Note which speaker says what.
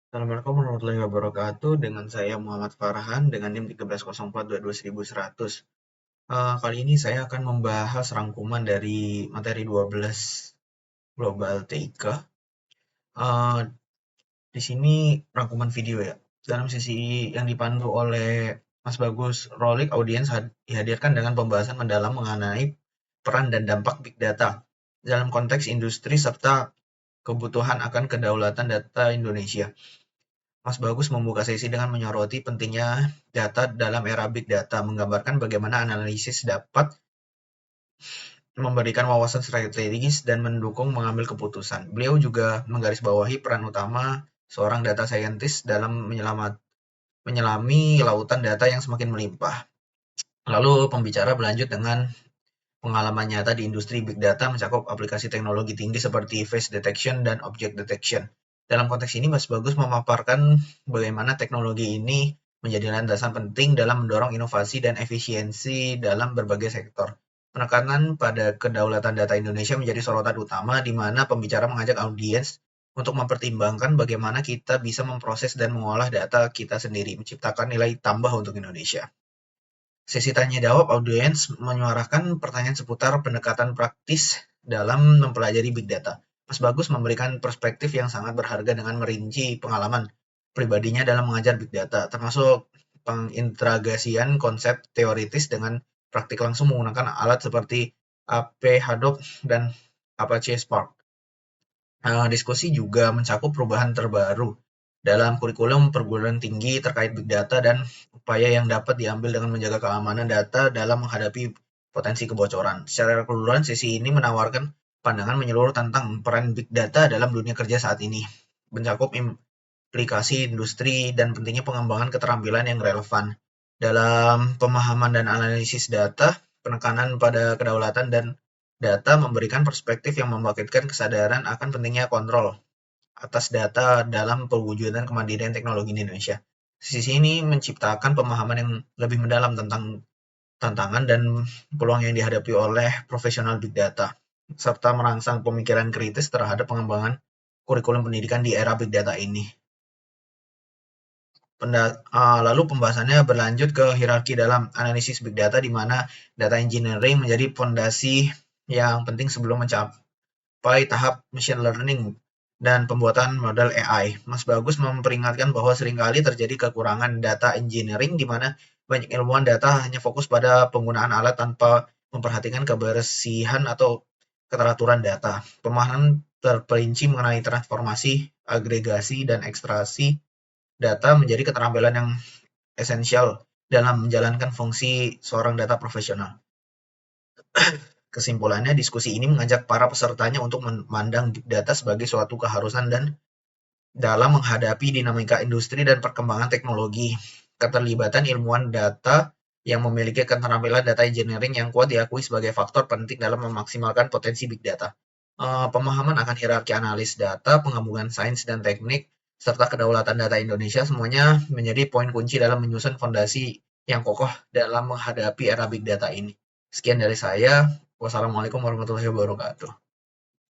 Speaker 1: Assalamualaikum warahmatullahi wabarakatuh. Dengan saya Muhammad Farhan dengan NIM 1304221100. Kali ini saya akan membahas rangkuman dari materi 12 Global TIK. Eh, di sini rangkuman video ya. Dalam sesi yang dipandu oleh Mas Bagus Rolik, audiens dihadirkan dengan pembahasan mendalam mengenai peran dan dampak Big Data dalam konteks industri serta kebutuhan akan kedaulatan data Indonesia. Mas Bagus membuka sesi dengan menyoroti pentingnya data dalam era Big Data, menggambarkan bagaimana analisis dapat memberikan wawasan strategis dan mendukung mengambil keputusan. Beliau juga menggarisbawahi peran utama seorang data scientist dalam menyelami lautan data yang semakin melimpah. Lalu pembicara berlanjut dengan pengalaman nyata di industri Big Data mencakup aplikasi teknologi tinggi seperti face detection dan object detection. Dalam konteks ini, Mas Bagus memaparkan bagaimana teknologi ini menjadi landasan penting dalam mendorong inovasi dan efisiensi dalam berbagai sektor. Penekanan pada kedaulatan data Indonesia menjadi sorotan utama, di mana pembicara mengajak audiens untuk mempertimbangkan bagaimana kita bisa memproses dan mengolah data kita sendiri, menciptakan nilai tambah untuk Indonesia. Sesi tanya jawab audiens menyuarakan pertanyaan seputar pendekatan praktis dalam mempelajari Big Data. Mas Bagus memberikan perspektif yang sangat berharga dengan merinci pengalaman pribadinya dalam mengajar Big Data, termasuk pengintegrasian konsep teoritis dengan praktik langsung menggunakan alat seperti AP Hadoop dan Apache Spark. Diskusi juga mencakup perubahan terbaru dalam kurikulum perguruan tinggi terkait Big Data dan upaya yang dapat diambil dengan menjaga keamanan data dalam menghadapi potensi kebocoran. Secara keseluruhan, sesi ini menawarkan pandangan menyeluruh tentang peran Big Data dalam dunia kerja saat ini, mencakup implikasi industri dan pentingnya pengembangan keterampilan yang relevan. Dalam pemahaman dan analisis data, penekanan pada kedaulatan dan data memberikan perspektif yang membangkitkan kesadaran akan pentingnya kontrol atas data dalam perwujudan kemandirian teknologi di Indonesia. Sisi ini menciptakan pemahaman yang lebih mendalam tentang tantangan dan peluang yang dihadapi oleh profesional Big Data, serta merangsang pemikiran kritis terhadap pengembangan kurikulum pendidikan di era Big Data ini. Lalu pembahasannya berlanjut ke hierarki dalam analisis Big Data, di mana data engineering menjadi fondasi yang penting sebelum mencapai tahap machine learning dan pembuatan model AI. Mas Bagus memperingatkan bahwa seringkali terjadi kekurangan data engineering, di mana banyak ilmuwan data hanya fokus pada penggunaan alat tanpa memperhatikan kebersihan atau keteraturan data. Pemahaman terperinci mengenai transformasi, agregasi, dan ekstraksi data menjadi keterampilan yang esensial dalam menjalankan fungsi seorang data profesional. Kesimpulannya, diskusi ini mengajak para pesertanya untuk memandang Big Data sebagai suatu keharusan dan dalam menghadapi dinamika industri dan perkembangan teknologi. Keterlibatan ilmuwan data yang memiliki keterampilan data engineering yang kuat diakui sebagai faktor penting dalam memaksimalkan potensi Big Data. Pemahaman akan hierarki analis data, penggabungan sains dan teknik, serta kedaulatan data Indonesia semuanya menjadi poin kunci dalam menyusun fondasi yang kokoh dalam menghadapi era Big Data ini. Sekian dari saya. Wassalamualaikum warahmatullahi wabarakatuh.